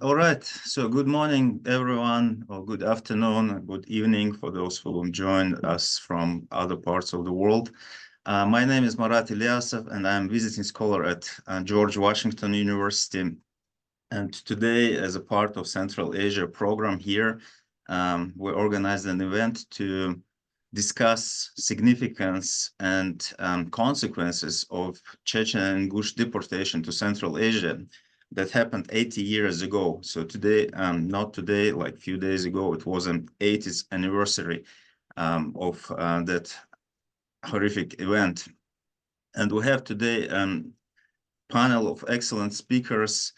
All right, so good morning, everyone, or good afternoon, good evening for those who joined us from other parts of the world. My name is Marat Ilyasov, and I'm visiting scholar at George Washington University. And today, as a part of Central Asia program here, we organized an event to discuss significance and consequences of Chechen and Ingush deportation to Central Asia that happened 80 years ago. So today, not today, like a few days ago, it was an 80th anniversary of that horrific event. And we have today a panel of excellent speakers.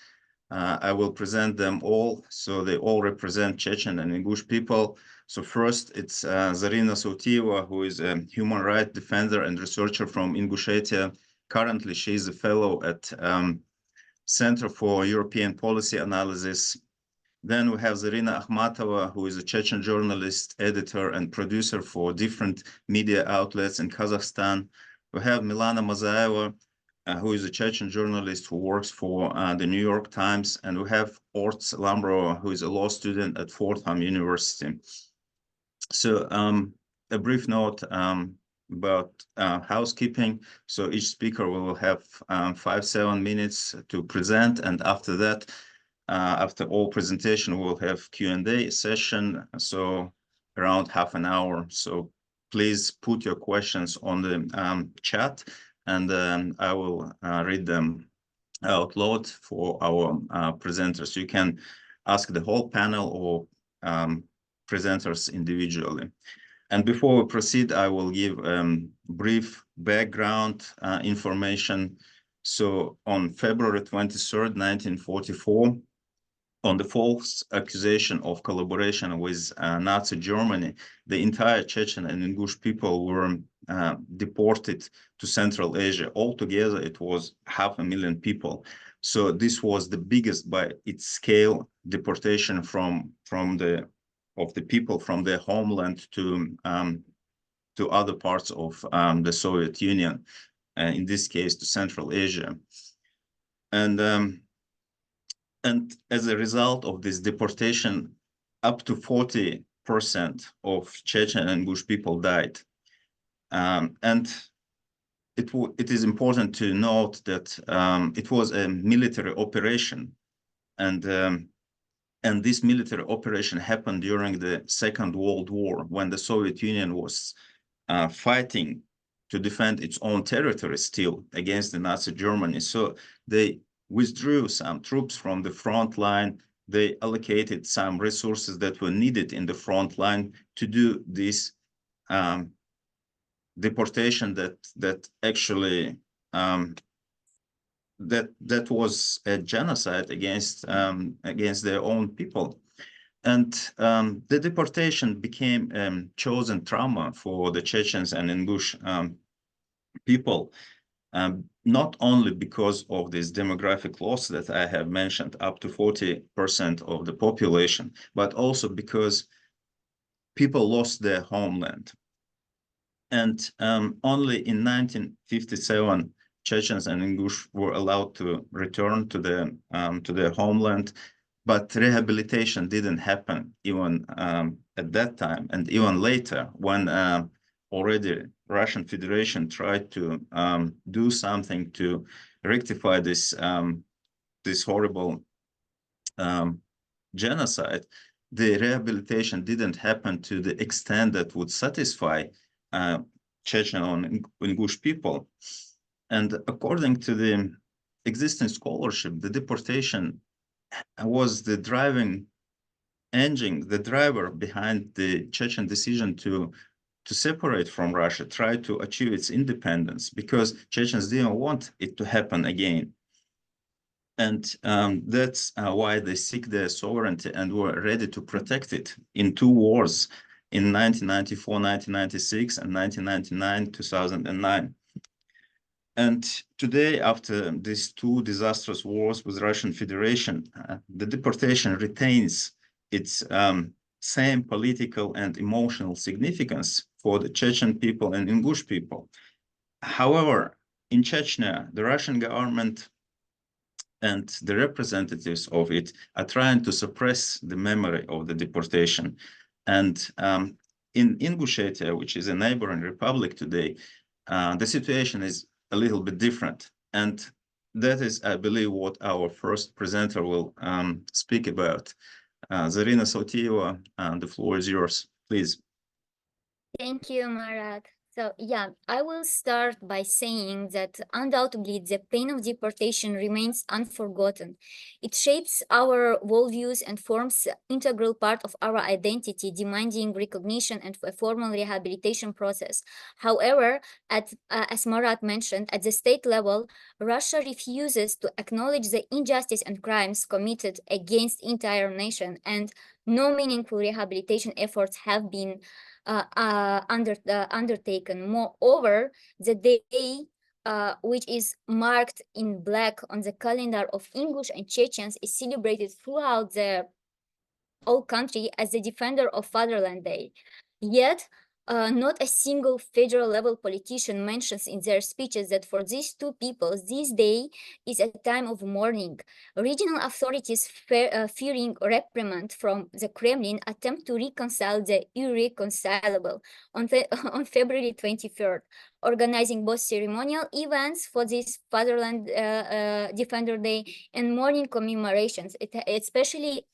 I will present them all. So they all represent Chechen and Ingush people. So first, it's Zarina Sautieva, who is a human rights defender and researcher from Ingushetia. Currently, she is a fellow at Center for European Policy Analysis. Then we have Zarina Akhmatova, who is a Chechen journalist, editor, and producer for different media outlets in Kazakhstan. We have Milana Mazaeva, who is a Chechen journalist who works for the New York Times. And we have Orts Lambrova, who is a law student at Fordham University. So a brief note about housekeeping. So each speaker will have 5-7 minutes to present. And after that, after all presentation, we'll have Q&A session. So around half an hour. So please put your questions on the chat, and I will read them out loud for our presenters. You can ask the whole panel or presenters individually. And before we proceed, I will give brief background information. So on February 23rd, 1944, on the false accusation of collaboration with Nazi Germany, the entire Chechen and Ingush people were deported to Central Asia. Altogether, it was 500,000 people. So this was the biggest by its scale deportation of the people from their homeland to other parts of the Soviet Union, in this case to Central Asia. And as a result of this deportation, up to 40% of Chechen and Ingush people died. And it is important to note that it was a military operation, and this military operation happened during the Second World War, when the Soviet Union was fighting to defend its own territory still against the Nazi Germany. So they withdrew some troops from the front line. They allocated some resources that were needed in the front line to do this deportation that actually that was a genocide against their own people. And the deportation became a chosen trauma for the Chechens and Ingush people, not only because of this demographic loss that I have mentioned, up to 40% of the population, but also because people lost their homeland. And only in 1957, Chechens and Ingush were allowed to return to their homeland, but rehabilitation didn't happen even at that time, and even later when already Russian Federation tried to do something to rectify this this horrible genocide. The rehabilitation didn't happen to the extent that would satisfy Chechen and Ingush people. And according to the existing scholarship, the deportation was the driving engine, the driver behind the Chechen decision to separate from Russia, try to achieve its independence, because Chechens didn't want it to happen again. And that's why they seek their sovereignty and were ready to protect it in two wars, in 1994, 1996, and 1999, 2009. And today, after these two disastrous wars with Russian Federation, the deportation retains its same political and emotional significance for the Chechen people and Ingush people. However, in Chechnya, the Russian government and the representatives of it are trying to suppress the memory of the deportation. And in Ingushetia, which is a neighboring republic today, the situation is a little bit different. And that is, I believe, what our first presenter will speak about. Zarina Sautieva, the floor is yours, please. Thank you, Marat. So yeah, I will start by saying that undoubtedly the pain of deportation remains unforgotten. It shapes our worldviews and forms an integral part of our identity, demanding recognition and a formal rehabilitation process. However, as Marat mentioned, at the state level, Russia refuses to acknowledge the injustice and crimes committed against entire nation, and no meaningful rehabilitation efforts have been undertaken. Moreover, the day which is marked in black on the calendar of Ingush and Chechens is celebrated throughout the whole country as the Defender of Fatherland Day. Yet, not a single federal level politician mentions in their speeches that for these two peoples, this day is a time of mourning. Regional authorities, fearing reprimand from the Kremlin, attempt to reconcile the irreconcilable on, on February 23rd, organizing both ceremonial events for this Fatherland Defender Day and mourning commemorations. Especially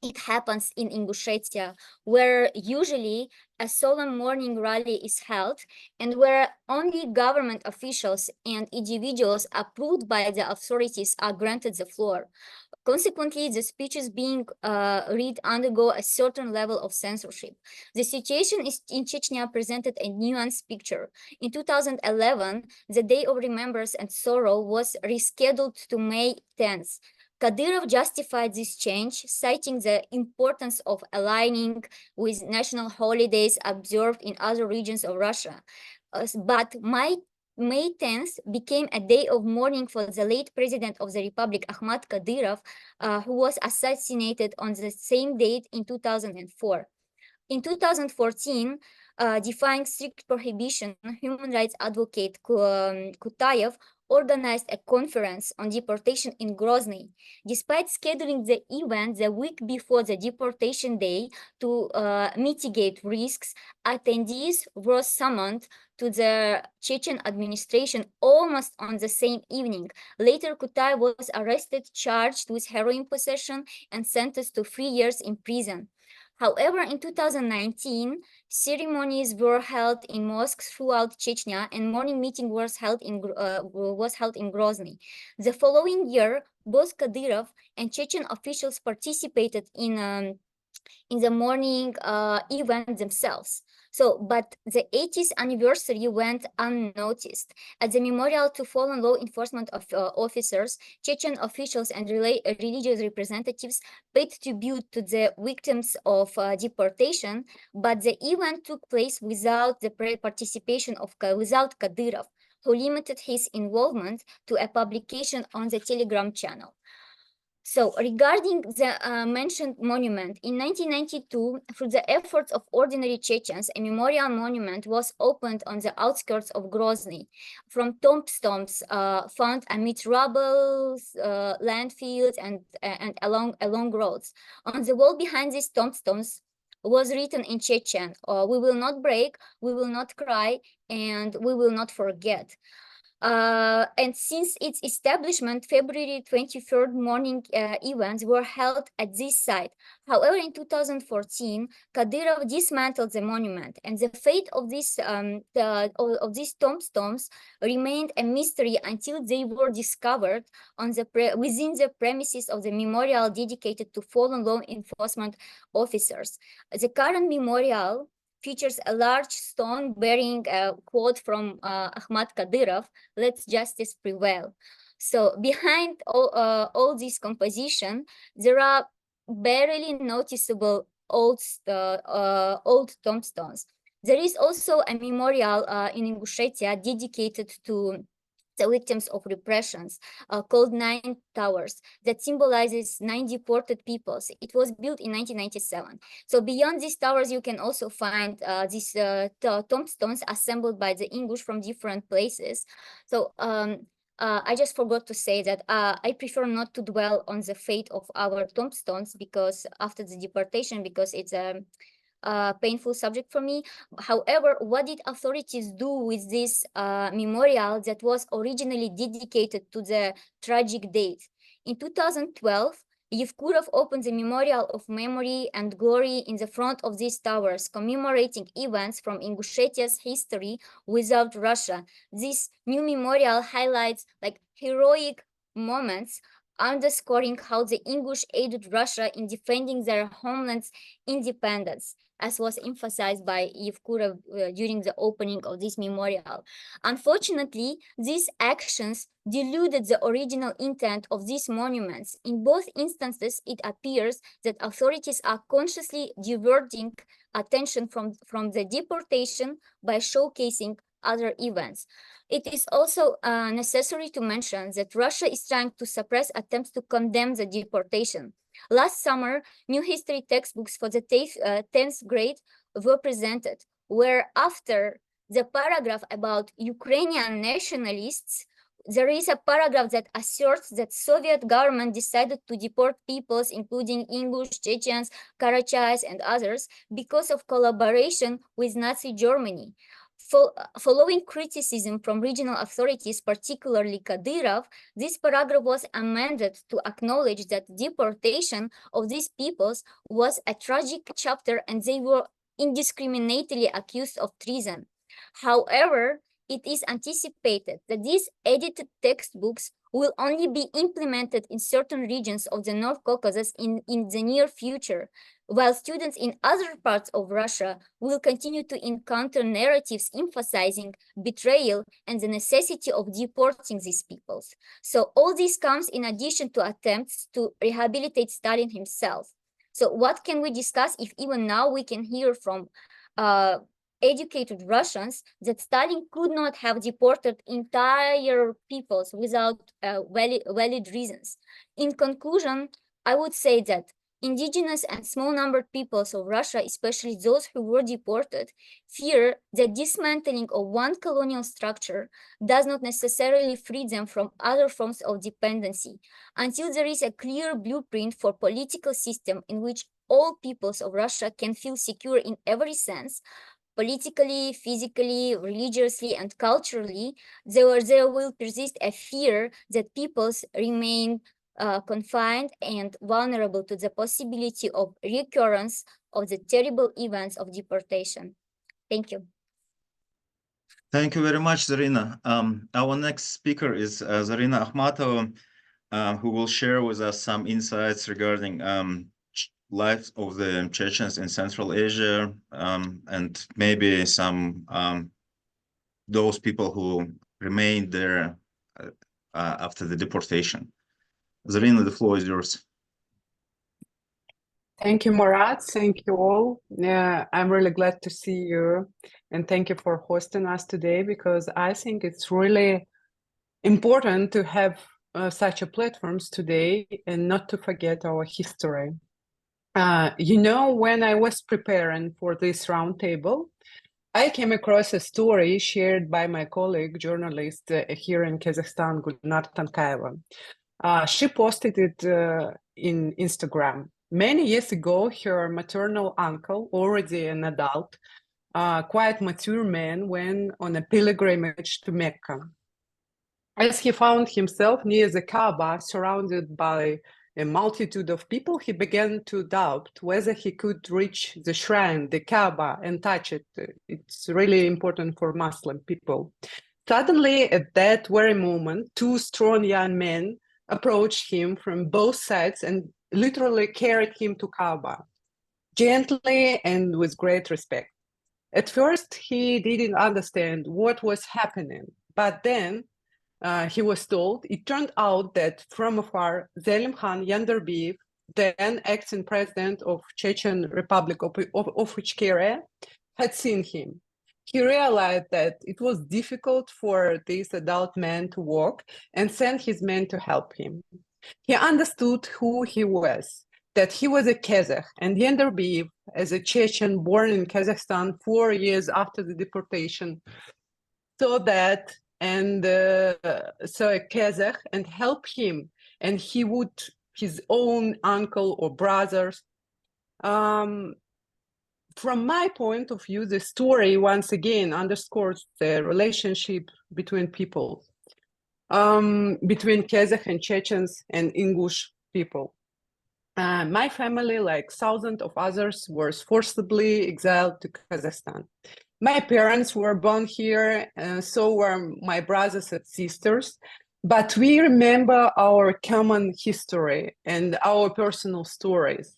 it happens in Ingushetia, where usually a solemn morning rally is held and where only government officials and individuals approved by the authorities are granted the floor. Consequently, the speeches being read undergo a certain level of censorship. The situation in Chechnya presented a nuanced picture. In 2011, the Day of Remembrance and Sorrow was rescheduled to May 10th. Kadyrov justified this change, citing the importance of aligning with national holidays observed in other regions of Russia. But May 10th became a day of mourning for the late president of the Republic, Ahmad Kadyrov, who was assassinated on the same date in 2004. In 2014, defying strict prohibition, human rights advocate Kutayev organized a conference on deportation in Grozny. Despite scheduling the event the week before the deportation day to mitigate risks, attendees were summoned to the Chechen administration almost on the same evening. Later, Kutayev was arrested, charged with heroin possession, and sentenced to 3 years in prison. However, in 2019, ceremonies were held in mosques throughout Chechnya, and morning meeting was held in Grozny. The following year, both Kadyrov and Chechen officials participated in the morning event themselves. So, but the 80th anniversary went unnoticed. At the memorial to fallen law enforcement officers, Chechen officials and religious representatives paid tribute to the victims of deportation, but the event took place without the participation of without Kadyrov, who limited his involvement to a publication on the Telegram channel. So regarding the mentioned monument, in 1992, through the efforts of ordinary Chechens, a memorial monument was opened on the outskirts of Grozny. From tombstones found amid rubble, landfills, and along roads. On the wall behind these tombstones was written in Chechen, "We will not break, we will not cry, and we will not forget." And since its establishment, February 23rd morning events were held at this site. However, in 2014, Kadyrov dismantled the monument, and the fate of these tombstones remained a mystery until they were discovered on within the premises of the memorial dedicated to fallen law enforcement officers. The current memorial features a large stone bearing a quote from Ahmad Kadyrov, "Let justice prevail." So behind all this composition, there are barely noticeable old tombstones. There is also a memorial in Ingushetia dedicated to the victims of repressions, called Nine Towers, that symbolizes 9 deported peoples. It was built in 1997. So beyond these towers, you can also find these tombstones assembled by the Ingush from different places. So I just forgot to say that I prefer not to dwell on the fate of our tombstones because after the deportation, because it's a painful subject for me. However, what did authorities do with this memorial that was originally dedicated to the tragic date? In 2012, Yevkurov opened the Memorial of Memory and Glory in the front of these towers, commemorating events from Ingushetia's history without Russia. This new memorial highlights like heroic moments, underscoring how the Ingush aided Russia in defending their homeland's independence, as was emphasized by Yevkurov during the opening of this memorial. Unfortunately, these actions diluted the original intent of these monuments. In both instances, it appears that authorities are consciously diverting attention from the deportation by showcasing other events. It is also necessary to mention that Russia is trying to suppress attempts to condemn the deportation. Last summer, new history textbooks for the 10th grade were presented, where after the paragraph about Ukrainian nationalists, there is a paragraph that asserts that Soviet government decided to deport peoples, including Ingush, Chechens, Karachais, and others, because of collaboration with Nazi Germany. Following criticism from regional authorities, particularly Kadyrov, this paragraph was amended to acknowledge that deportation of these peoples was a tragic chapter and they were indiscriminately accused of treason. However, it is anticipated that these edited textbooks will only be implemented in certain regions of the North Caucasus in the near future, while students in other parts of Russia will continue to encounter narratives emphasizing betrayal and the necessity of deporting these peoples. So all this comes in addition to attempts to rehabilitate Stalin himself. So what can we discuss if even now we can hear from educated Russians that Stalin could not have deported entire peoples without valid reasons? In conclusion, I would say that indigenous and small-numbered peoples of Russia, especially those who were deported, fear that dismantling of one colonial structure does not necessarily free them from other forms of dependency, until there is a clear blueprint for political system in which all peoples of Russia can feel secure in every sense, politically, physically, religiously, and culturally. There will persist a fear that peoples remain confined and vulnerable to the possibility of recurrence of the terrible events of deportation. Thank you. Thank you very much, Zarina. Our next speaker is Zarina Akhmatova, who will share with us some insights regarding life of the Chechens in Central Asia, and maybe some those people who remained there after the deportation. Zarina, the floor is yours. Thank you, Murat. Thank you all. I'm really glad to see you, and thank you for hosting us today, because I think it's really important to have such a platforms today and not to forget our history. You know, when I was preparing for this roundtable, I came across a story shared by my colleague, journalist here in Kazakhstan, Galina Starovoitova. She posted it in Instagram. Many years ago, her maternal uncle, already an adult, quite mature man, went on a pilgrimage to Mecca. As he found himself near the Kaaba, surrounded by a multitude of people, he began to doubt whether he could reach the shrine, the Kaaba, and touch it. It's really important for Muslim people. Suddenly, at that very moment, two strong young men approached him from both sides and literally carried him to Kaaba, gently and with great respect. At first, he didn't understand what was happening, but then he was told it turned out that from afar, Selim Khan Yanderbiev, then acting president of Chechen Republic of Ichkeria, had seen him. He realized that it was difficult for this adult man to walk and sent his men to help him. He understood who he was, that he was a Kazakh, and Yanderbiev, as a Chechen born in Kazakhstan 4 years after the deportation, saw that and so a Kazakh, and help him. And he would, his own uncle or brothers. From my point of view, the story once again underscores the relationship between people, between Kazakh and Chechens and Ingush people. My family, like thousands of others, was forcibly exiled to Kazakhstan. My parents were born here, and so were my brothers and sisters. But we remember our common history and our personal stories.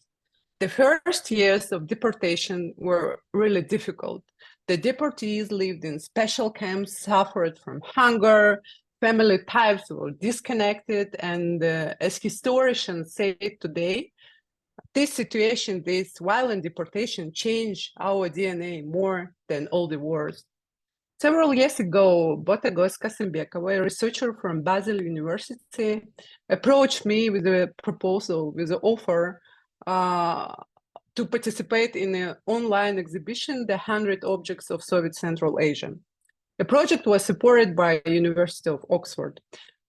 The first years of deportation were really difficult. The deportees lived in special camps, suffered from hunger, family ties were disconnected, and as historians say today, this situation, this violent deportation, changed our DNA more than all the wars. Several years ago, Botagoz Kasembekova, a researcher from Basel University, approached me with a proposal, with an offer to participate in an online exhibition, The 100 Objects of Soviet Central Asia. The project was supported by the University of Oxford.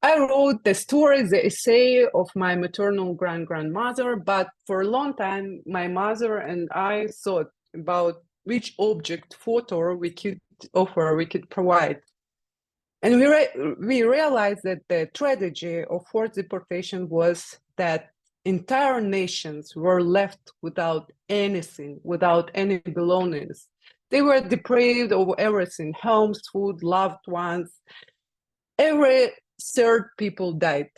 I wrote the story, the essay of my maternal grandmother, but for a long time, my mother and I thought about which object photo we could offer, we could provide. And we realized that the tragedy of forced deportation was that entire nations were left without anything, without any belongings. They were deprived of everything, homes, food, loved ones. Every third people died.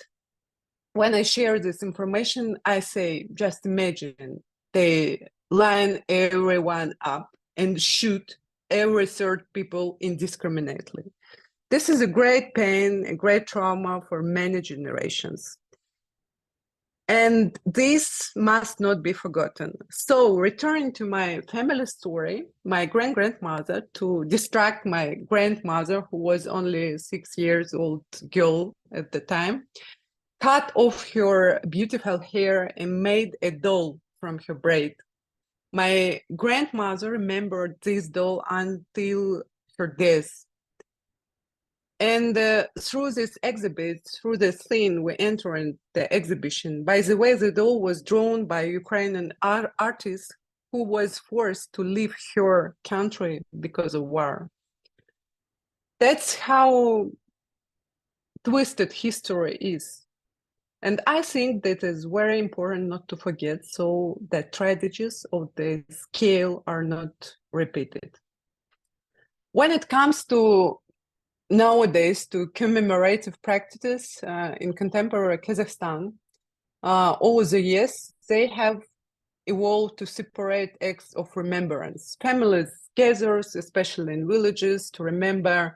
When I share this information, I say, just imagine they line everyone up and shoot every third people indiscriminately. This is a great pain, a great trauma for many generations. And this must not be forgotten. So returning to my family story, my grandmother, to distract my grandmother, who was only 6 years old girl at the time, cut off her beautiful hair and made a doll from her braid. My grandmother remembered this doll until her death. And through this exhibit, through the scene, we enter in the exhibition. By the way, the doll was drawn by a Ukrainian artist who was forced to leave her country because of war. That's how twisted history is. And I think that is very important not to forget, so that tragedies of the scale are not repeated. When it comes to nowadays to commemorative practices in contemporary Kazakhstan, over the years, they have evolved to separate acts of remembrance. Families gather, especially in villages, to remember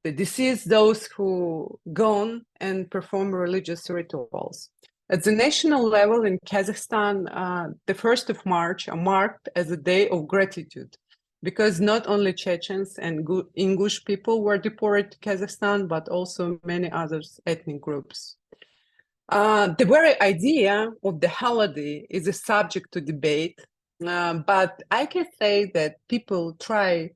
the deceased, those who gone, and perform religious rituals. At the national level in Kazakhstan, the 1st of March are marked as a day of gratitude, because not only Chechens and Ingush people were deported to Kazakhstan, but also many other ethnic groups. The very idea of the holiday is a subject to debate, but I can say that people try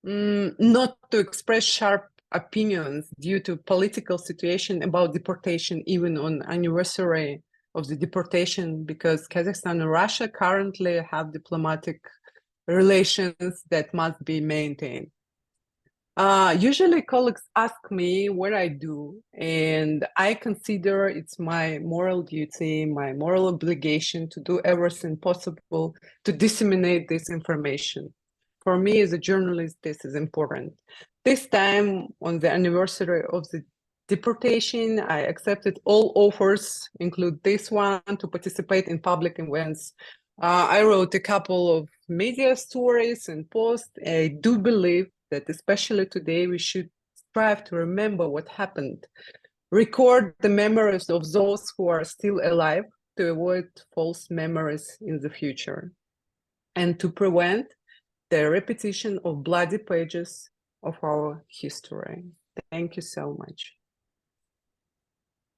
not to express sharp opinions due to political situation about deportation, even on anniversary of the deportation, because Kazakhstan and Russia currently have diplomatic relations that must be maintained. Usually colleagues ask me what I do, and I consider it's my moral duty, my moral obligation to do everything possible to disseminate this information. For me as a journalist, this is important. This time, on the anniversary of the deportation, I accepted all offers, include this one, to participate in public events. I wrote a couple of media stories and posts. I do believe that especially today, we should strive to remember what happened, record the memories of those who are still alive to avoid false memories in the future, and to prevent the repetition of bloody pages of our history. Thank you so much.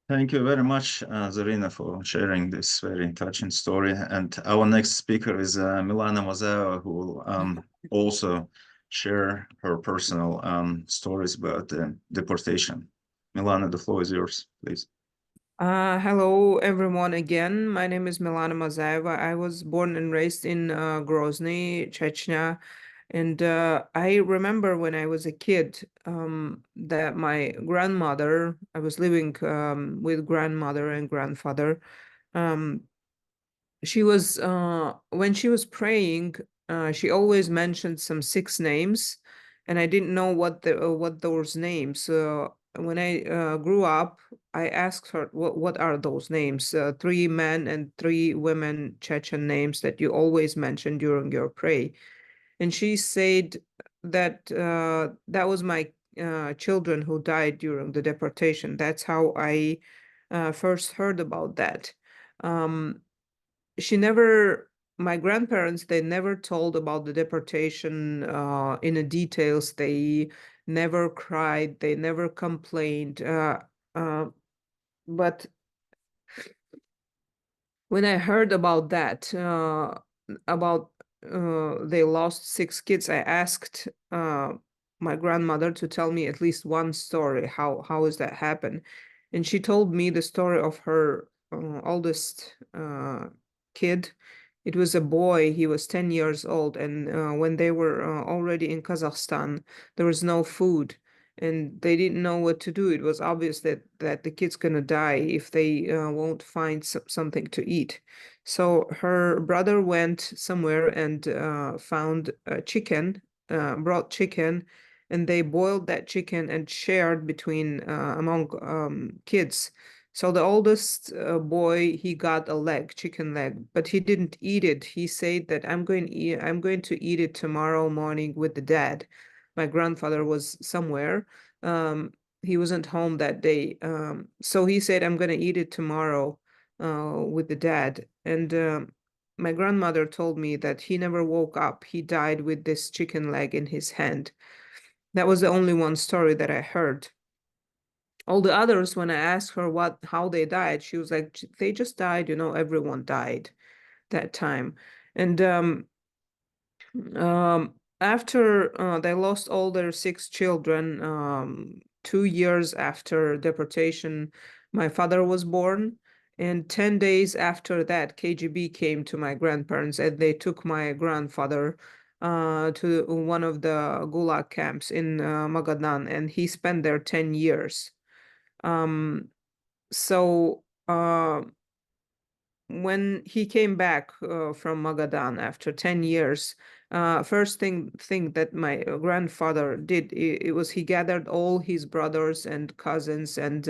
Thank you very much, Zarina, for sharing this very touching story. And our next speaker is Milana Mazeva, who will also share her personal stories about deportation. Milana, the floor is yours, please. Hello, everyone again. My name is Milana Mazayeva. I was born and raised in Grozny, Chechnya. And I remember when I was a kid that my grandmother, I was living with grandmother and grandfather. She was, when she was praying, she always mentioned some 6 names, and I didn't know what those names. So when I grew up, I asked her, what are those names? 3 men and 3 women Chechen names that you always mention during your pray. And she said that that was my children who died during the deportation. That's how I first heard about that. My grandparents, they never told about the deportation in the details. They never cried, they never complained. But when I heard about that, about they lost 6 kids, I asked my grandmother to tell me at least one story. How is that happen? And she told me the story of her oldest kid. It was a boy. He was 10 years old, and when they were already in Kazakhstan, there was no food, and they didn't know what to do. It was obvious that the kid's gonna die if they won't find something to eat. So her brother went somewhere and found a chicken, brought chicken, and they boiled that chicken and shared between among kids. So the oldest boy, he got a leg, chicken leg, but he didn't eat it. He said that I'm going to eat it tomorrow morning with the dad. My grandfather was somewhere. He wasn't home that day. So he said, I'm going to eat it tomorrow with the dad. And my grandmother told me that he never woke up. He died with this chicken leg in his hand. That was the only one story that I heard. All the others, when I asked her how they died, she was like, they just died, everyone died that time. And after they lost all their 6 children, 2 years after deportation, my father was born. And 10 days after that, KGB came to my grandparents and they took my grandfather to one of the Gulag camps in Magadan, and he spent there 10 years. So when he came back from Magadan after 10 years, first thing that my grandfather did, it was he gathered all his brothers and cousins and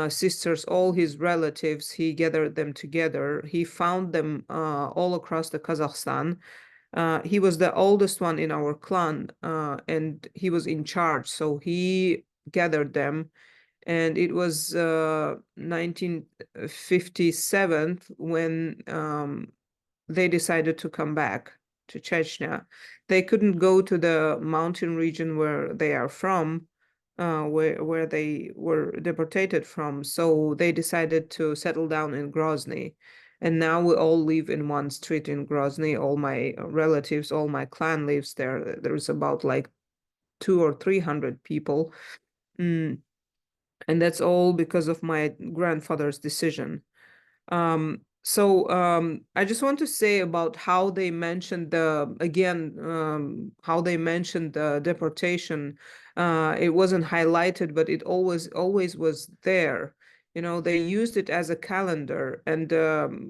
sisters, all his relatives. He gathered them together. He found them all across the Kazakhstan. He was the oldest one in our clan, and he was in charge. So he gathered them. And it was 1957 when they decided to come back to Chechnya. They couldn't go to the mountain region where they are from, where they were deported from. So they decided to settle down in Grozny. And now we all live in one street in Grozny. All my relatives, all my clan lives there. There's about like 200 or 300 people. And that's all because of my grandfather's decision. So I just want to say about how they mentioned how they mentioned the deportation. It wasn't highlighted, but it always was there. They used it as a calendar. And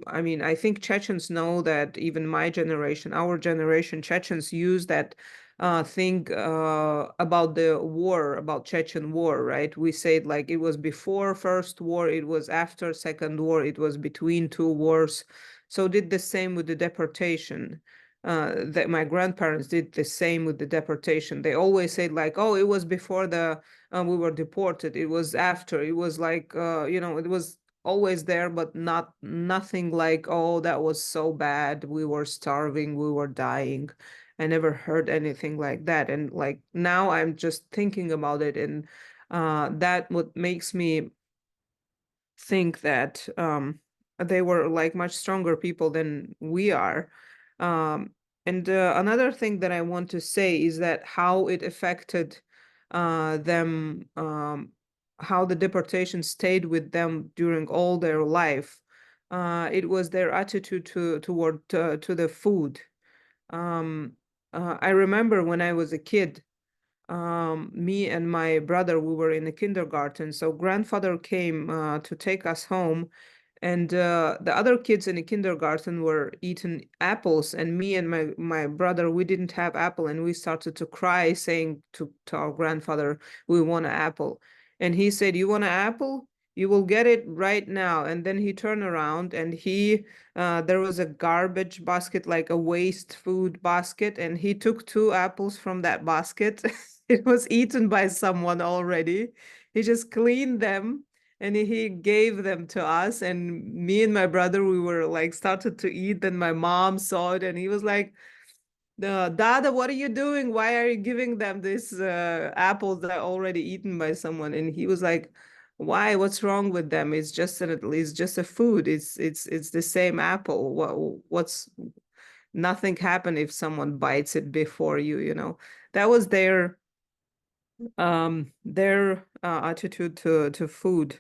I mean, I think Chechens know that. Even my generation, our generation, Chechens use that thing about the war, about Chechen war, right? We said like it was before first war, it was after second war, it was between 2 wars. So did the same with the deportation. That my grandparents did the same with the deportation. They always said like, oh, it was before we were deported. It was after. It was like it was always there, but nothing like, oh, that was so bad. We were starving, we were dying. I never heard anything like that. And like now I'm just thinking about it, and that what makes me think that they were like much stronger people than we are. Another thing that I want to say is that how it affected them, how the deportation stayed with them during all their life. It was their attitude toward the food. I remember when I was a kid, me and my brother, we were in the kindergarten. So grandfather came to take us home, and the other kids in the kindergarten were eating apples, and me and my brother, we didn't have apple, and we started to cry, saying to our grandfather, we want an apple. And he said, you want an apple? You will get it right now. And then he turned around, and there was a garbage basket, like a waste food basket, and he took 2 apples from that basket. It was eaten by someone already. He just cleaned them and he gave them to us. And me and my brother, we were like started to eat. Then my mom saw it and he was like, Dada, what are you doing? Why are you giving them these apples that are already eaten by someone? And he was like, why? What's wrong with them? It's just a food. It's the same apple. What's nothing happened if someone bites it before you, you know. That was their attitude to food.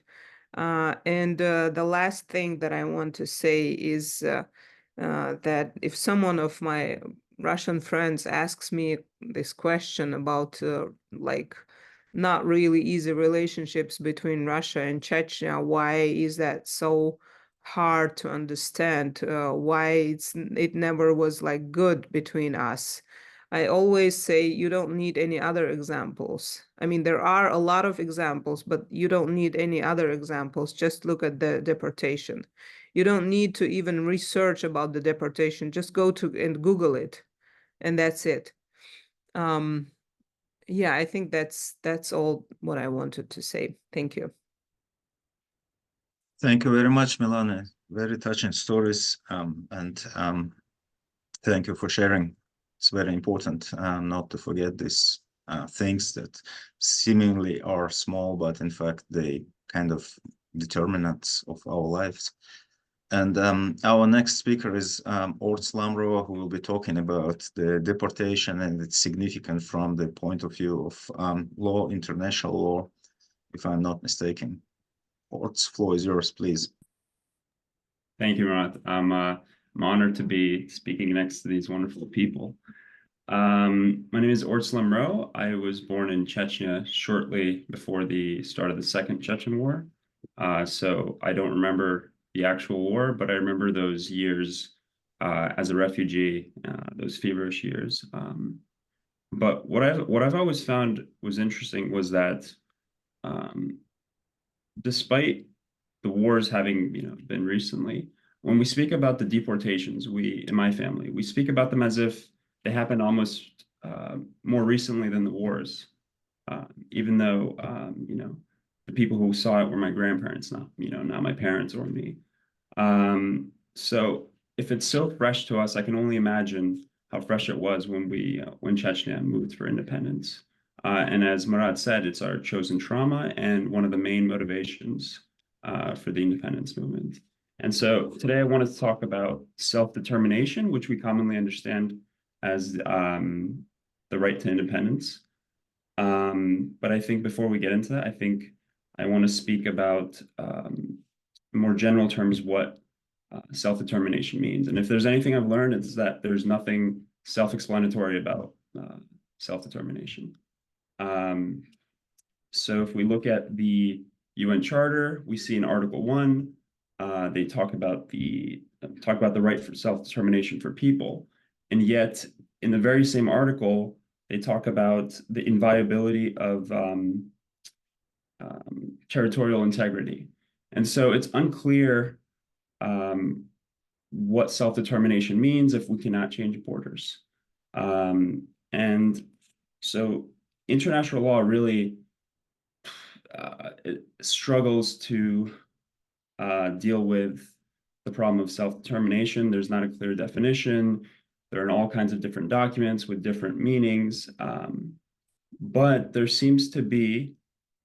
And the last thing that I want to say is that if someone of my Russian friends asks me this question about like not really easy relationships between Russia and Chechnya, why is that so hard to understand? Why it never was like good between us? I always say you don't need any other examples. I mean, there are a lot of examples, but you don't need any other examples. Just look at the deportation. You don't need to even research about the deportation. Just go to and Google it, and that's it. Yeah, I think that's all what I wanted to say. Thank you. Thank you very much, Milana. Very touching stories, and thank you for sharing. It's very important not to forget these things that seemingly are small, but in fact they kind of determinants of our lives. And our next speaker is Ort Slamro, who will be talking about the deportation and its significance from the point of view of law, international law, if I'm not mistaken. Ort's floor is yours, please. Thank you, Murat. I'm honored to be speaking next to these wonderful people. My name is Ort Slamro. I was born in Chechnya shortly before the start of the Second Chechen War. So I don't remember the actual war, but I remember those years as a refugee, those feverish years. But what I've always found was interesting was that despite the wars having been recently, when we speak about the deportations, in my family, we speak about them as if they happened almost more recently than the wars, even though the people who saw it were my grandparents, not my parents or me. So if it's so fresh to us, I can only imagine how fresh it was when Chechnya moved for independence. And as Murat said, it's our chosen trauma and one of the main motivations for the independence movement. And so today I wanted to talk about self-determination, which we commonly understand as the right to independence. But I think before we get into that, I think I want to speak about in more general terms what self-determination means. And if there's anything I've learned, it's that there's nothing self-explanatory about self-determination. So if we look at the UN Charter, we see in Article 1, they talk about the right for self-determination for people. And yet, in the very same article, they talk about the inviolability of territorial integrity. And so it's unclear what self-determination means if we cannot change borders. And so international law really it struggles to deal with the problem of self-determination. There's not a clear definition. There are all kinds of different documents with different meanings. But there seems to be,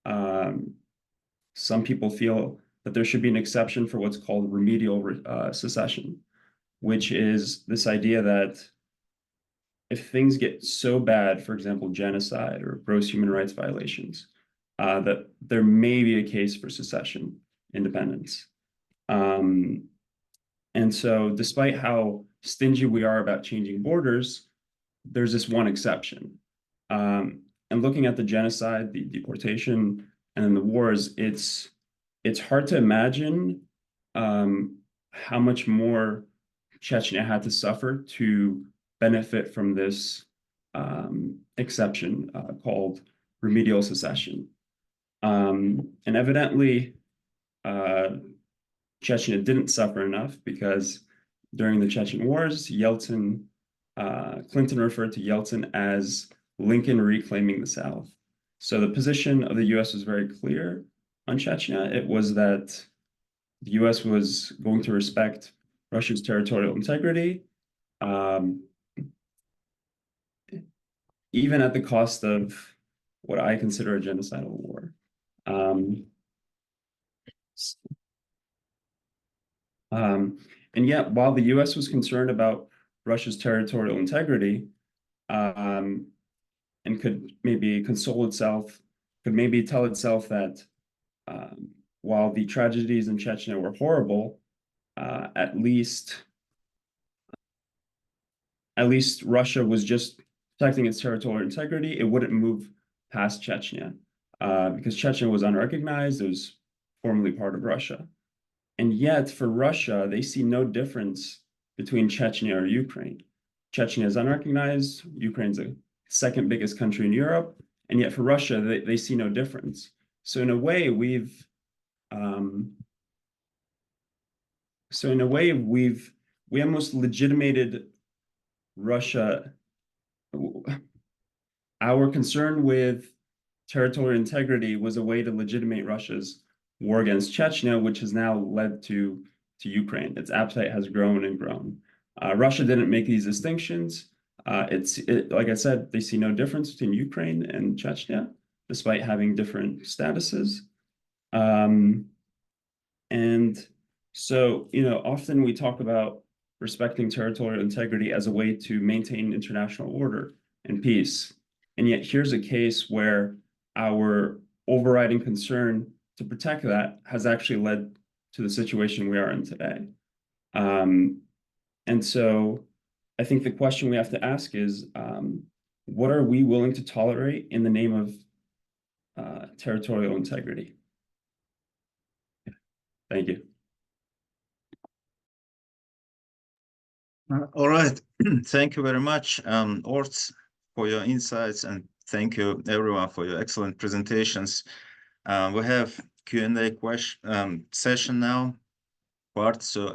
some people feel that there should be an exception for what's called remedial secession, which is this idea that if things get so bad, for example, genocide or gross human rights violations, that there may be a case for secession, independence. And so despite how stingy we are about changing borders, there's this one exception. And looking at the genocide, the deportation, and then the wars, it's hard to imagine how much more Chechnya had to suffer to benefit from this exception called remedial secession. And evidently, Chechnya didn't suffer enough because during the Chechen wars, Clinton referred to Yeltsin as Lincoln reclaiming the South. So the position of the US was very clear on Chechnya. It was that the US was going to respect Russia's territorial integrity, even at the cost of what I consider a genocidal war. And yet, while the US was concerned about Russia's territorial integrity, and could maybe console itself, could maybe tell itself that while the tragedies in Chechnya were horrible, at least Russia was just protecting its territorial integrity. It wouldn't move past Chechnya because Chechnya was unrecognized. It was formerly part of Russia. And yet for Russia, they see no difference between Chechnya or Ukraine. Chechnya is unrecognized. Ukraine's the second biggest country in Europe. And yet for Russia, they see no difference. So in a way, we almost legitimated Russia. Our concern with territorial integrity was a way to legitimate Russia's war against Chechnya, which has now led to Ukraine. Its appetite has grown and grown. Russia didn't make these distinctions. Like I said, they see no difference between Ukraine and Chechnya, despite having different statuses. And so, often we talk about respecting territorial integrity as a way to maintain international order and peace. And yet here's a case where our overriding concern to protect that has actually led to the situation we are in today. And so I think the question we have to ask is, what are we willing to tolerate in the name of territorial integrity? Thank you. All right. Thank you very much, Ort, for your insights, and thank you everyone for your excellent presentations. We have Q&A session now, part. So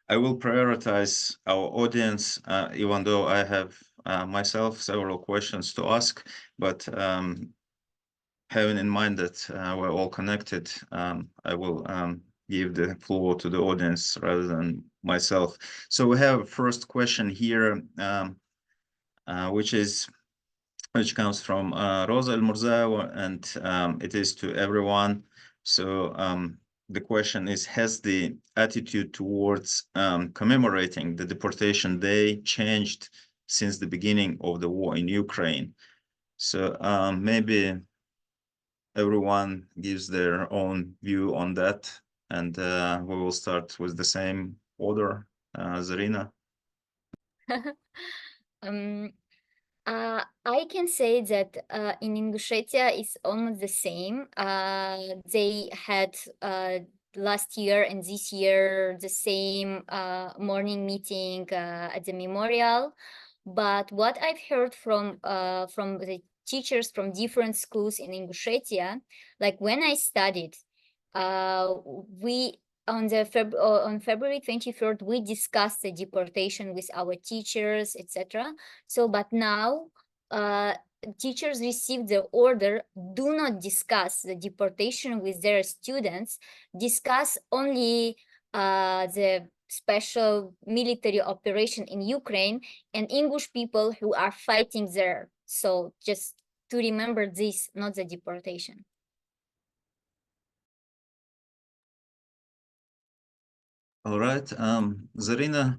I will prioritize our audience, even though I have myself several questions to ask, but having in mind that we're all connected, I will give the floor to the audience rather than myself. So we have a first question here, which comes from Rosa El-Murzawa, and it is to everyone. So the question is, has the attitude towards commemorating the deportation day changed since the beginning of the war in Ukraine? So maybe everyone gives their own view on that, and we will start with the same order. Zarina. I can say that in Ingushetia it's almost the same. They had last year and this year the same morning meeting at the memorial. But what I've heard from the teachers from different schools in Ingushetia, like when I studied, we on February 23rd, we discussed the deportation with our teachers, etc. So, but now teachers received the order, do not discuss the deportation with their students, discuss only the special military operation in Ukraine and Ingush people who are fighting there. So just to remember this, not the deportation. All right, Zarina,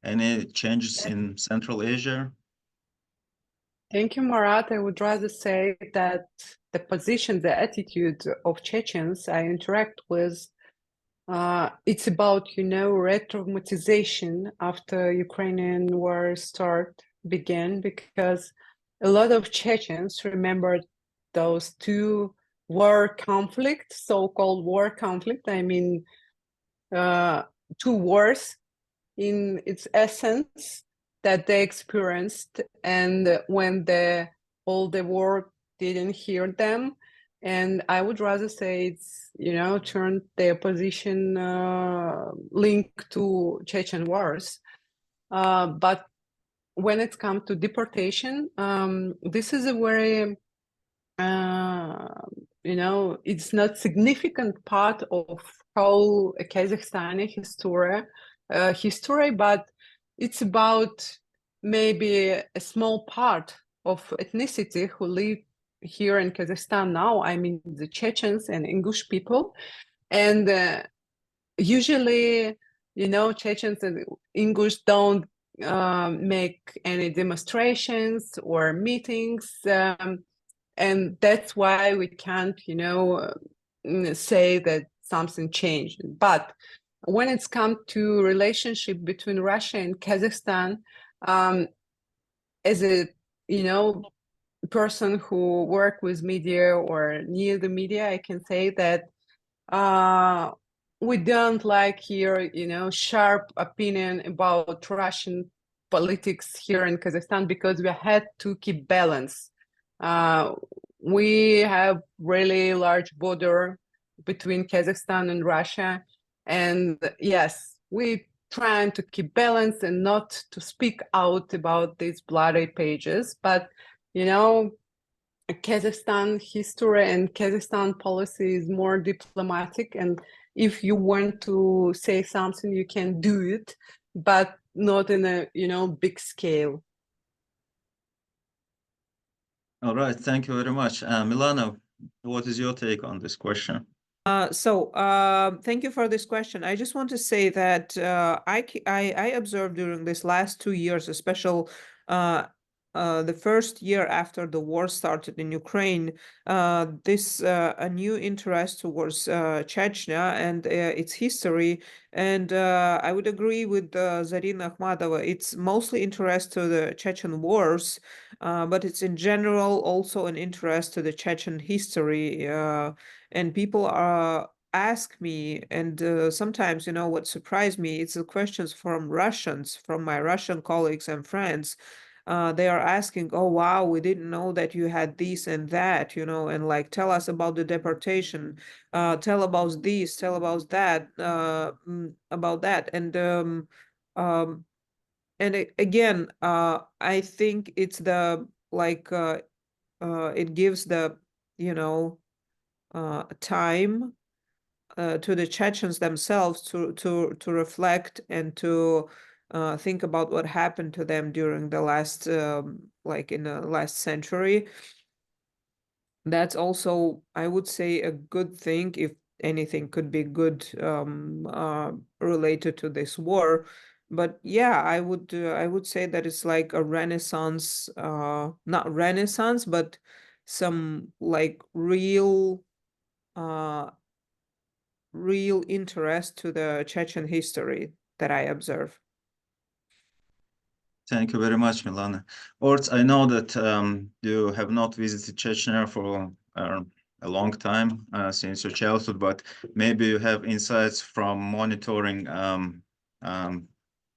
Any changes in Central Asia? Thank you, Marat. I would rather say that the position, the attitude of Chechens I interact with, it's about, you know, re-traumatization after Ukrainian war began, because a lot of Chechens remember those two war conflicts, so-called war conflict. I mean, two wars in its essence that they experienced, and when all the world didn't hear them. And I would rather say it's, you know, turned their position linked to Chechen wars. But when it comes to deportation, this is a very, you know, it's not significant part of whole Kazakhstani history, but it's about maybe a small part of ethnicity who live here in Kazakhstan now. I mean, the Chechens and Ingush people. And usually, you know, Chechens and Ingush don't make any demonstrations or meetings. And that's why we can't, you know, say that something changed. But when it's come to relationship between Russia and Kazakhstan, as a, you know, person who work with media or near the media, I can say that we don't like here, you know, sharp opinion about Russian politics here in Kazakhstan, because we had to keep balance. We have really large border between Kazakhstan and Russia. And yes, we trying to keep balance and not to speak out about these bloody pages. But, you know, Kazakhstan history and Kazakhstan policy is more diplomatic. And if you want to say something, you can do it, but not in a, you know, big scale. All right, thank you very much. Milana, what is your take on this question? Thank you for this question. I just want to say that I observed during this last 2 years, especially the first year after the war started in Ukraine, a new interest towards Chechnya and its history. And I would agree with Zarina Akhmatova. It's mostly interest to the Chechen wars, but it's in general also an interest to the Chechen history. And people ask me, and sometimes, you know, what surprised me, it's the questions from Russians, from my Russian colleagues and friends. They are asking, oh, wow, we didn't know that you had this and that, you know, and like, tell us about the deportation, tell about this, tell about that, And again, I think it's the, like, it gives the, you know, time to the Chechens themselves to reflect and to think about what happened to them during the last, like in the last century. That's also, I would say, a good thing, if anything could be good related to this war. But yeah, I would say that it's like a renaissance, not renaissance, but some like real interest to the Chechen history that I observe. Thank you very much, Milana. Orts, I know that you have not visited Chechnya for a long time, since your childhood, but maybe you have insights from monitoring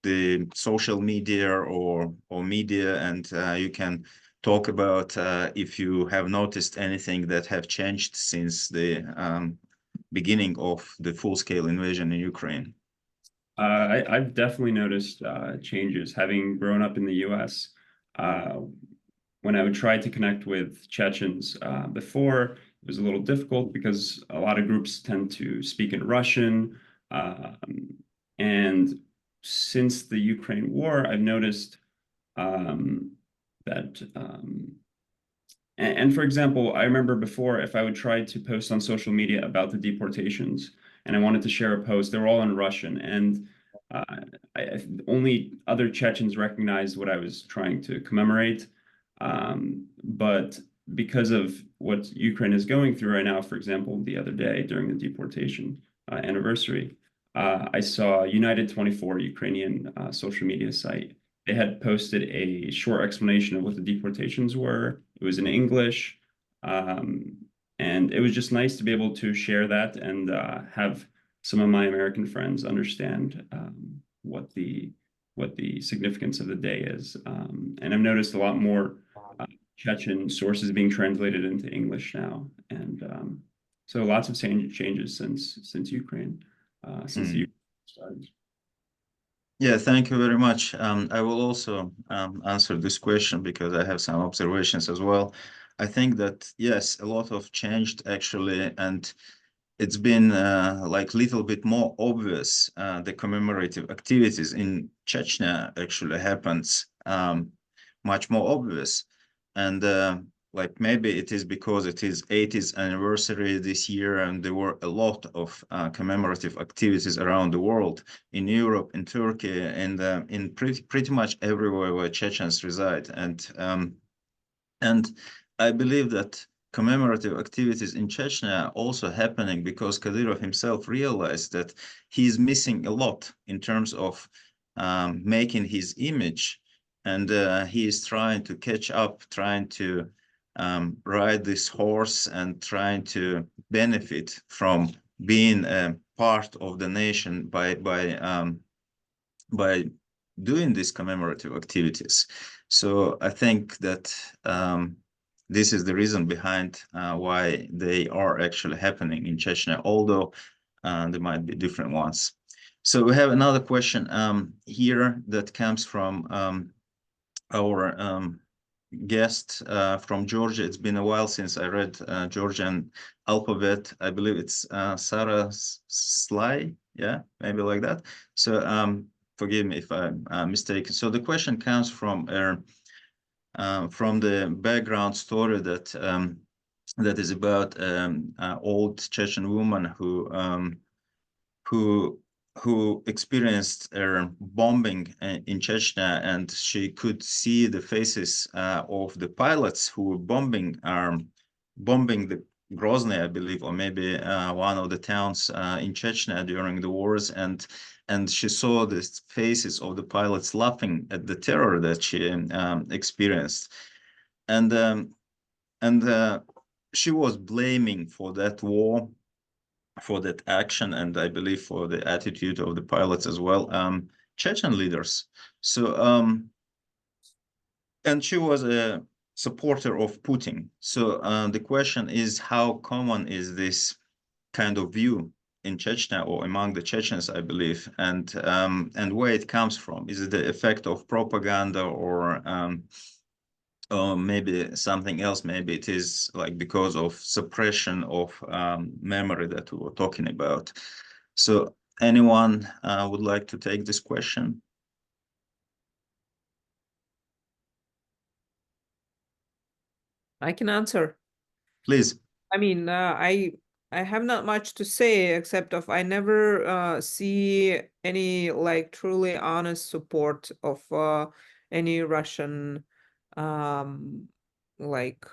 the social media or media, and you can talk about if you have noticed anything that have changed since the beginning of the full-scale invasion in Ukraine. I've definitely noticed changes, having grown up in the US. When I would try to connect with Chechens before, it was a little difficult because a lot of groups tend to speak in Russian. And since the Ukraine war, I've noticed that, and for example, I remember before, if I would try to post on social media about the deportations and I wanted to share a post, they were all in Russian. And Only other Chechens recognized what I was trying to commemorate. But because of what Ukraine is going through right now, for example, the other day during the deportation anniversary, I saw United 24, Ukrainian social media site. They had posted a short explanation of what the deportations were. It was in English. And it was just nice to be able to share that and have some of my American friends understand what the significance of the day is. And I've noticed a lot more Chechen sources being translated into English now, and so lots of changes since Ukraine, since the started. Yeah, thank you very much. I will also answer this question because I have some observations as well. I think that, yes, a lot of changed actually, and it's been like little bit more obvious. The commemorative activities in Chechnya actually happens much more obvious. And like maybe it is because it is 80th anniversary this year, and there were a lot of commemorative activities around the world, in Europe, in Turkey, and in pretty much everywhere where Chechens reside. And I believe that commemorative activities in Chechnya are also happening because Kadyrov himself realized that he's missing a lot in terms of making his image, and he is trying to catch up, trying to ride this horse and trying to benefit from being a part of the nation by doing these commemorative activities. So I think that this is the reason behind why they are actually happening in Chechnya, although there might be different ones. So we have another question here that comes from our guest from Georgia. It's been a while since I read Georgian alphabet. I believe it's Sarah Sly, yeah, maybe like that. So forgive me if I'm mistaken. So the question comes from the background story that that is about old Chechen woman who experienced bombing in Chechnya, and she could see the faces of the pilots who were bombing the Grozny, I believe, or maybe one of the towns in Chechnya during the wars, and she saw the faces of the pilots laughing at the terror that she experienced, and she was blaming for that war, for that action, and I believe for the attitude of the pilots as well, Chechen leaders. So and she was a supporter of Putin. So the question is, how common is this kind of view in Chechnya or among the Chechens, I believe, and where it comes from? Is it the effect of propaganda, or maybe something else? Maybe it is like because of suppression of memory that we were talking about. So anyone would like to take this question? I can answer. Please. I mean, I have not much to say except of I never see any like truly honest support of any Russian like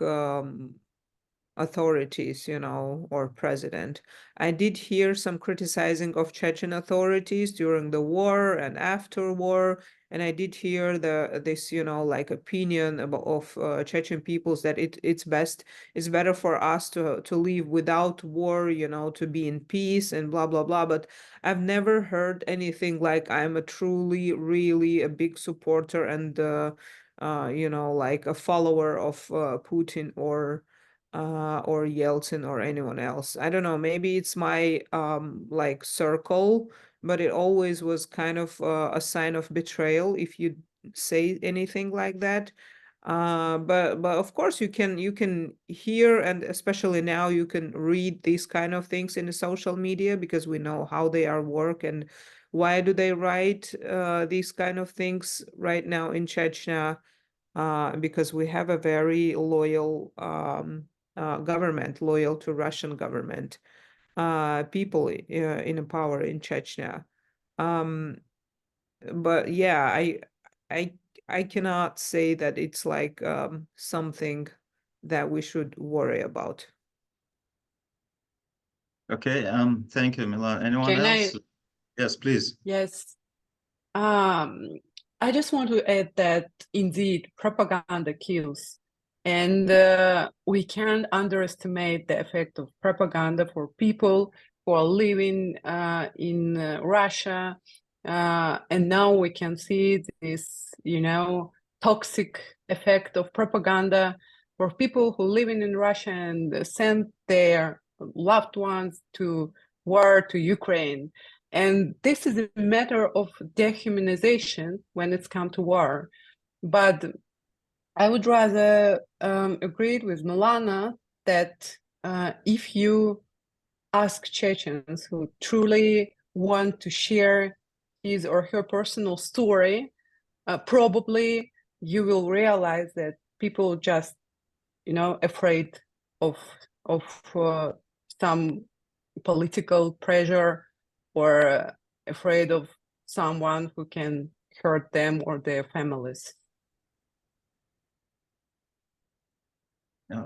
authorities, you know, or president. I did hear some criticizing of Chechen authorities during the war and after war, and I did hear this, you know, like opinion of Chechen peoples that it's better for us to live without war, you know, to be in peace and blah blah blah. But I've never heard anything like I'm a truly really a big supporter and you know, like a follower of Putin or Yeltsin or anyone else. I don't know, maybe it's my like circle, but it always was kind of a sign of betrayal if you say anything like that. But of course you can hear, and especially now you can read these kind of things in the social media because we know how they are work and why do they write these kind of things right now in Chechnya, because we have a very loyal government, loyal to Russian government, people in power in Chechnya. but yeah, I cannot say that it's like something that we should worry about. Okay, thank you, Milan. Anyone Can I- else? Yes, please. Yes. I just want to add that indeed propaganda kills, and we can't underestimate the effect of propaganda for people who are living in Russia, and now we can see this, toxic effect of propaganda for people who live in Russia and send their loved ones to war to Ukraine. And this is a matter of dehumanization when it's come to war. But I would rather agree with Milana that if you ask Chechens who truly want to share his or her personal story, probably you will realize that people just, afraid of some political pressure or afraid of someone who can hurt them or their families.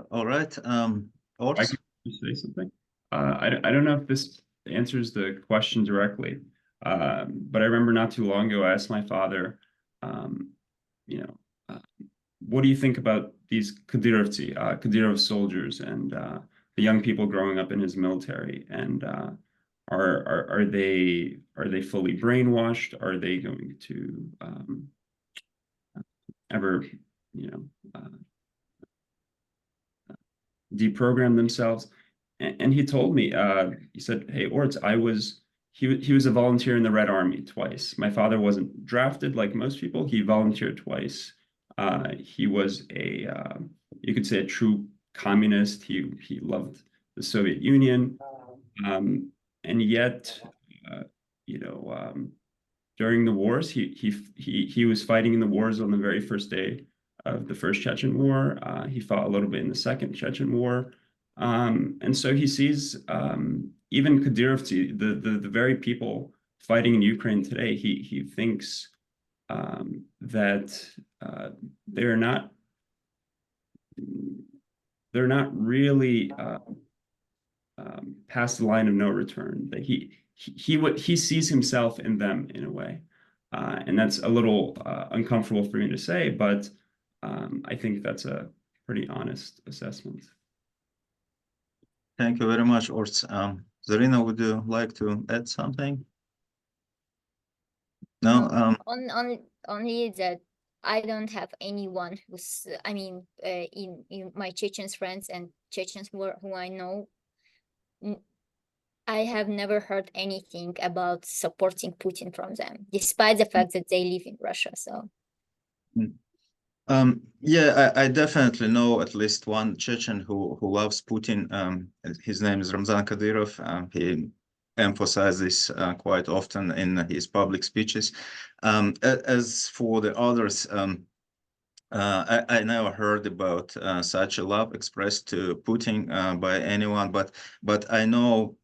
All right. I Ors? can just say something. I don't know if this answers the question directly, but I remember not too long ago I asked my father, what do you think about these Kadyrov soldiers and the young people growing up in his military? And are they fully brainwashed? Are they going to ever, deprogram themselves? And he told me, he said, "Hey, Orts, he was a volunteer in the Red Army twice. My father wasn't drafted like most people. He volunteered twice. He was you could say a true communist. He loved the Soviet Union, and yet, during the wars, he was fighting in the wars on the very first day of the First Chechen War. He fought a little bit in the Second Chechen War, and so he sees even Kadyrovцы, the very people fighting in Ukraine today. He thinks that they're not really past the line of no return. That he sees himself in them in a way, and that's a little uncomfortable for me to say, but I think that's a pretty honest assessment. Thank you very much, Ors. Zarina, would you like to add something? No. Only that I don't have anyone who's, in my Chechen friends and Chechens who I know, I have never heard anything about supporting Putin from them, despite the fact that they live in Russia. So. Yeah, I definitely know at least one Chechen who loves Putin. His name is Ramzan Kadyrov. He emphasizes this quite often in his public speeches. As for the others, I never heard about such a love expressed to Putin by anyone, but I know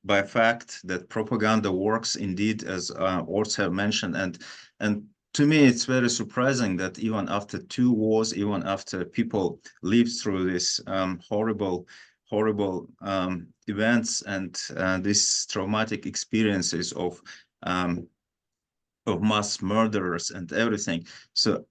by fact that propaganda works indeed, as Ors have mentioned, and to me, it's very surprising that even after 2 wars, even after people lived through this horrible events and these traumatic experiences of mass murderers and everything. So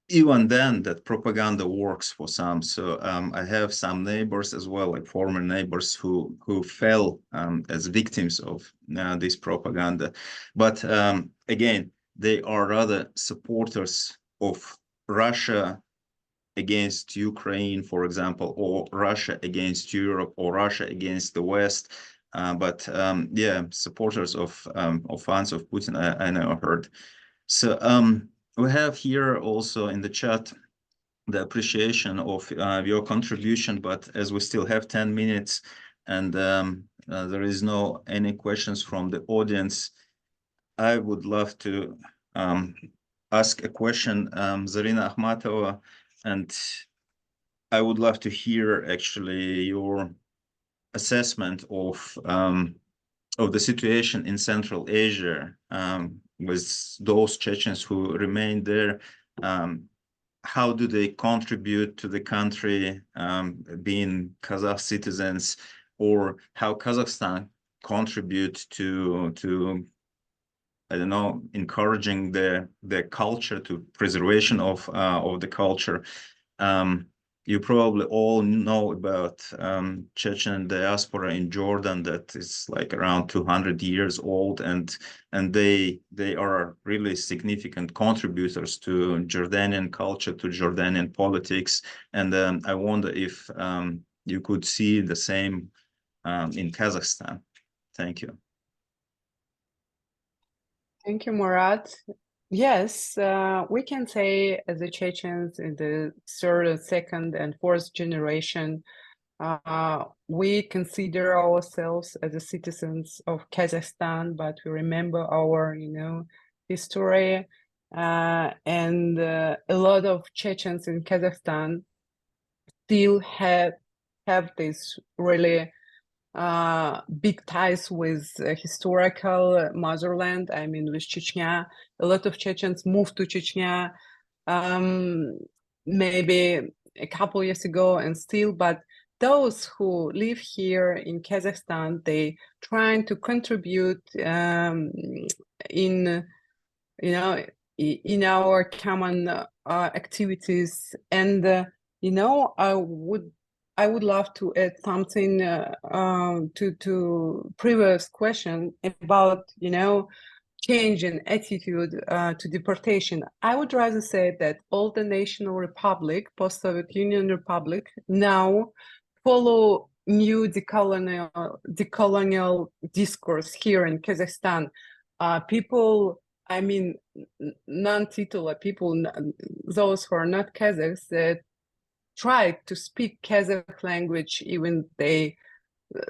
even then, that propaganda works for some. So I have some neighbors as well, like former neighbors who fell as victims of this propaganda. But again, they are rather supporters of Russia against Ukraine, for example, or Russia against Europe, or Russia against the West. But yeah, supporters of fans of Putin, I never heard. So we have here also in the chat the appreciation of your contribution, but as we still have 10 minutes and there is no any questions from the audience, I would love to ask a question, Zarina Akhmatova, and I would love to hear actually your assessment of the situation in Central Asia, those Chechens who remain there. How do they contribute to the country, being Kazakh citizens, or how Kazakhstan contribute to I don't know, encouraging the culture, to preservation of the culture. You probably all know about Chechen diaspora in Jordan that is like around 200 years old, and they are really significant contributors to Jordanian culture, to Jordanian politics. And I wonder if you could see the same in Kazakhstan. Thank you. Thank you, Murat. Yes, we can say as the Chechens in the third, second, and fourth generation, we consider ourselves as the citizens of Kazakhstan, but we remember our, history. And a lot of Chechens in Kazakhstan still have this really big ties with historical motherland. I mean, with Chechnya. A lot of Chechens moved to Chechnya maybe a couple years ago and still, but those who live here in Kazakhstan, they trying to contribute in our common activities. And I would love to add something to previous question about, change in attitude to deportation. I would rather say that all the national republic, post-Soviet Union republic, now follow new decolonial discourse here in Kazakhstan. People, I mean, non-titular people, those who are not Kazakhs, that try to speak Kazakh language, even they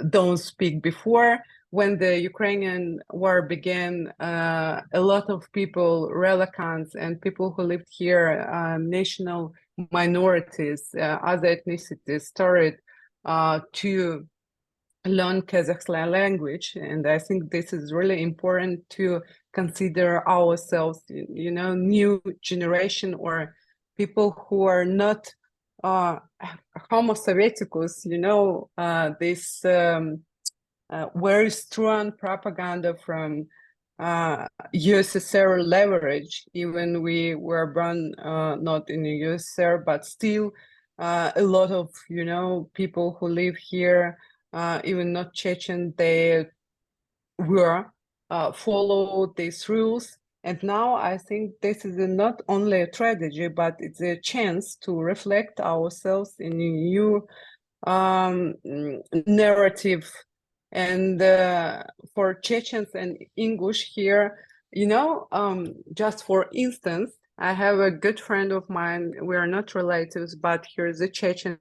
don't speak before. When the Ukrainian war began, a lot of people, relocants and people who lived here, national minorities, other ethnicities, started to learn Kazakh language. And I think this is really important to consider ourselves, new generation or people who are not Homo Sovieticus, this very strong propaganda from USSR leverage. Even we were born not in the USSR, but still a lot of, people who live here, even not Chechen, they were follow these rules. And now I think this is not only a tragedy, but it's a chance to reflect ourselves in a new narrative. And for Chechens and Ingush here, just for instance, I have a good friend of mine. We are not relatives, but he's a Chechen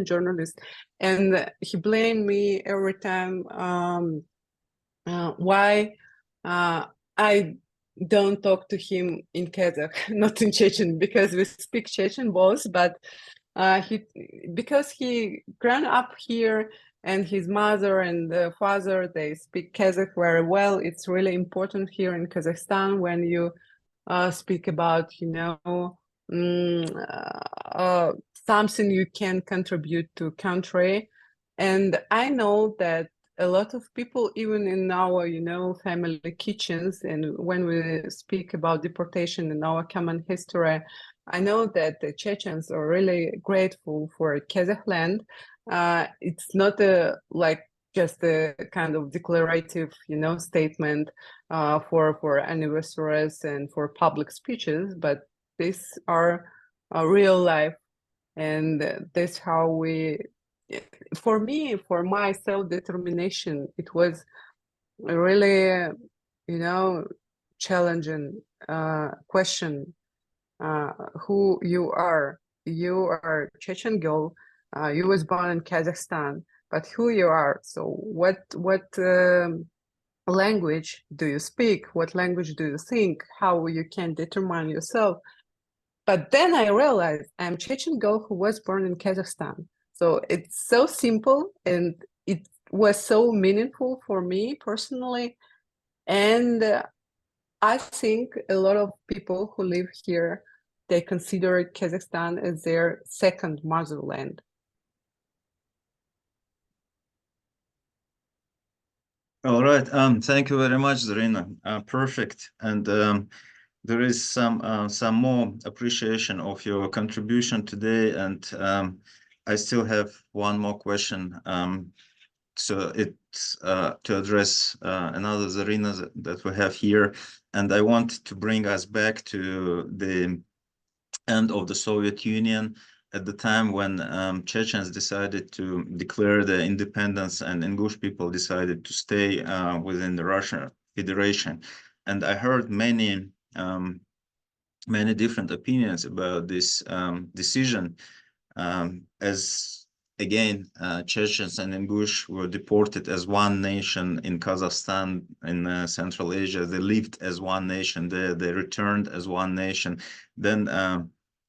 journalist. And he blamed me every time why I don't talk to him in Kazakh, not in Chechen, because we speak Chechen both, but because he grown up here and his mother and father, they speak Kazakh very well. It's really important here in Kazakhstan when you speak about, something you can contribute to country. And I know that a lot of people, even in our, family kitchens, and when we speak about deportation in our common history, I know that the Chechens are really grateful for Kazakh land. It's not just a kind of declarative, statement for anniversaries and for public speeches, but these are real life, and that's how we. For me, for my self-determination, it was a really, challenging question. Who you are? You are a Chechen girl. You was born in Kazakhstan, but who you are? So what language do you speak? What language do you think? How you can determine yourself? But then I realized I'm Chechen girl who was born in Kazakhstan. So it's so simple, and it was so meaningful for me personally. And I think a lot of people who live here, they consider Kazakhstan as their second motherland. All right. Thank you very much, Zarina. Perfect. And there is some more appreciation of your contribution today. And I still have one more question. So it's to address another Zarina that we have here. And I want to bring us back to the end of the Soviet Union, at the time when Chechens decided to declare their independence and Ingush people decided to stay within the Russian Federation. And I heard many different opinions about this decision, as again, Chechens and Ingush were deported as one nation in Kazakhstan, in Central Asia. They lived as one nation there. They returned as one nation. Then,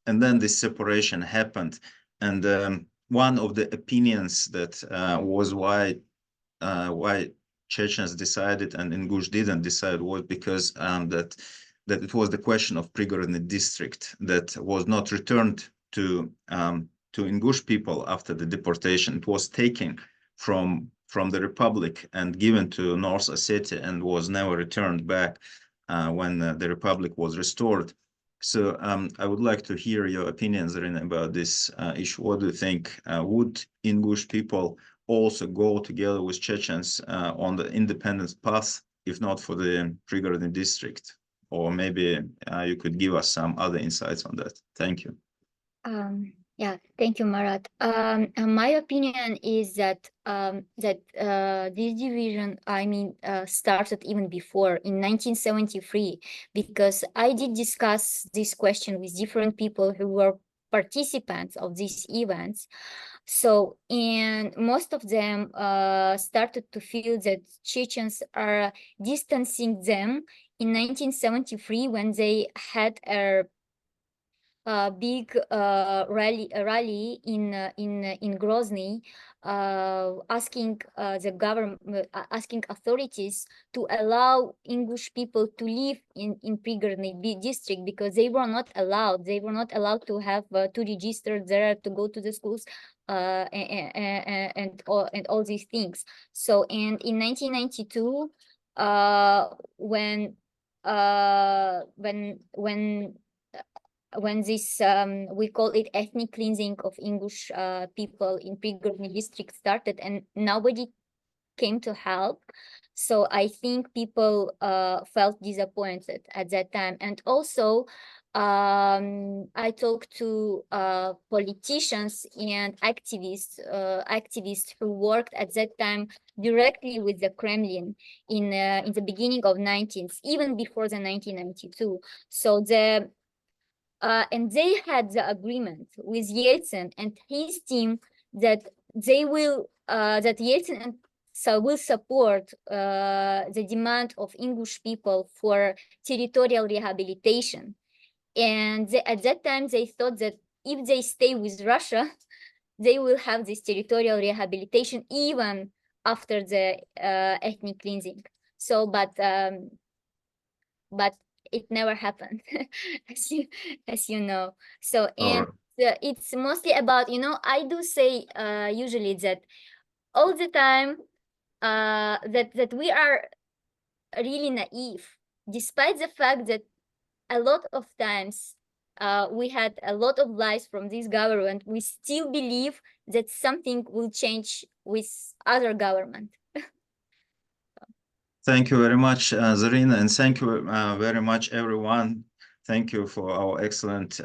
and then this separation happened. And one of the opinions that was why Chechens decided and Ingush didn't decide was because that it was the question of Prigorny district that was not returned to Ingush people after the deportation. It was taken from the Republic and given to North Ossetia and was never returned back when the Republic was restored. So I would like to hear your opinions, Zarina, about this issue. What do you think? Would Ingush people also go together with Chechens on the independence path, if not for the Prigorny district? Or maybe you could give us some other insights on that. Thank you. Yeah, thank you, Marat. My opinion is that this division, started even before in 1973, because I did discuss this question with different people who were participants of these events. So, and most of them started to feel that Chechens are distancing them in 1973 when they had a big rally in Grozny, asking the government, asking authorities to allow Ingush people to live in Prigorny district, because they were not allowed. They were not allowed to have to register there, to go to the schools, and all these things. So, and in 1992, when this we call it ethnic cleansing of Ingush people in Prigorny district started, and nobody came to help. So I think people felt disappointed at that time. And also I talked to politicians and activists who worked at that time directly with the Kremlin in the beginning of 19th, even before the 1992. So and they had the agreement with Yeltsin and his team that they will that Yeltsin and will support the demand of Ingush people for territorial rehabilitation. And at that time, they thought that if they stay with Russia, they will have this territorial rehabilitation even after the ethnic cleansing. So, but it never happened, as you know. So, and it's mostly about, I do say usually that all the time that we are really naive, despite the fact that a lot of times we had a lot of lies from this government, we still believe that something will change with other government. Thank you very much, Zarina, and thank you very much, everyone. Thank you for our excellent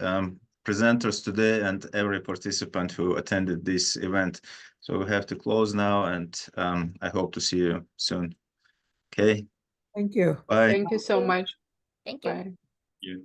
presenters today and every participant who attended this event. So we have to close now, and I hope to see you soon. Okay. Thank you. Bye. Thank you so much. Thank you. Bye. You.